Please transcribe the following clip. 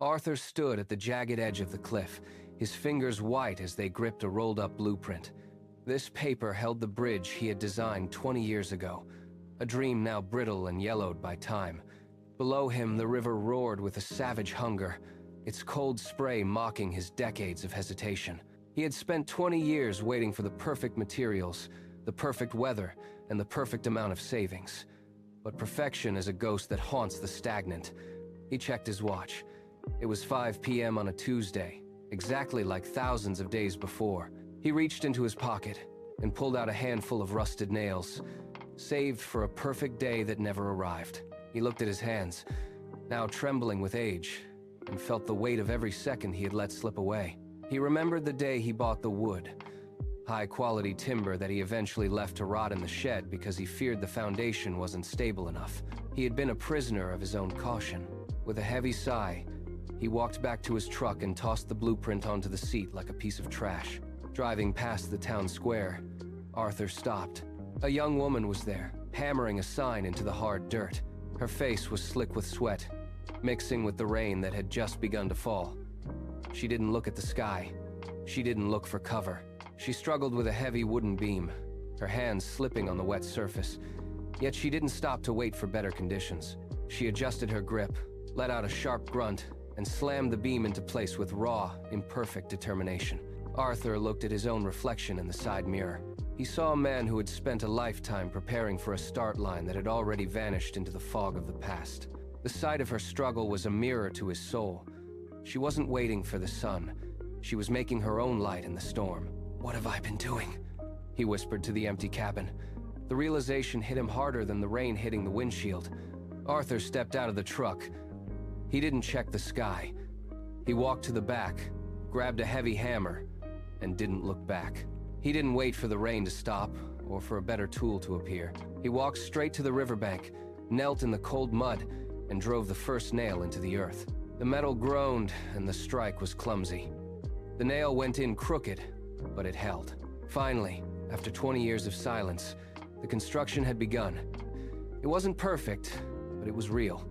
Arthur stood at the jagged edge of the cliff, his fingers white as they gripped a rolled-up blueprint. This paper held the bridge he had designed 20 years ago, a dream now brittle and yellowed by time. Below him, the river roared with a savage hunger, its cold spray mocking his decades of hesitation. He had spent 20 years waiting for the perfect materials, the perfect weather, and the perfect amount of savings. But perfection is a ghost that haunts the stagnant. He checked his watch. It was 5 p.m. on a Tuesday, exactly like thousands of days before. He reached into his pocket and pulled out a handful of rusted nails, saved for a perfect day that never arrived. He looked at his hands, now trembling with age, and felt the weight of every second he had let slip away. He remembered the day he bought the wood, high-quality timber that he eventually left to rot in the shed because he feared the foundation wasn't stable enough. He had been a prisoner of his own caution. With a heavy sigh, he walked back to his truck and tossed the blueprint onto the seat like a piece of trash. Driving past the town square, Arthur stopped. A young woman was there, hammering a sign into the hard dirt. Her face was slick with sweat, mixing with the rain that had just begun to fall. She didn't look at the sky. She didn't look for cover. She struggled with a heavy wooden beam, her hands slipping on the wet surface. Yet she didn't stop to wait for better conditions. She adjusted her grip, let out a sharp grunt, and slammed the beam into place with raw, imperfect determination. Arthur looked at his own reflection in the side mirror. He saw a man who had spent a lifetime preparing for a start line that had already vanished into the fog of the past. The sight of her struggle was a mirror to his soul. She wasn't waiting for the sun. She was making her own light in the storm. "What have I been doing?" he whispered to the empty cabin. The realization hit him harder than the rain hitting the windshield. Arthur stepped out of the truck. He didn't check the sky. He walked to the back, grabbed a heavy hammer, and didn't look back. He didn't wait for the rain to stop or for a better tool to appear. He walked straight to the riverbank, knelt in the cold mud, and drove the first nail into the earth. The metal groaned, and the strike was clumsy. The nail went in crooked, but it held. Finally, after 20 years of silence, the construction had begun. It wasn't perfect, but it was real.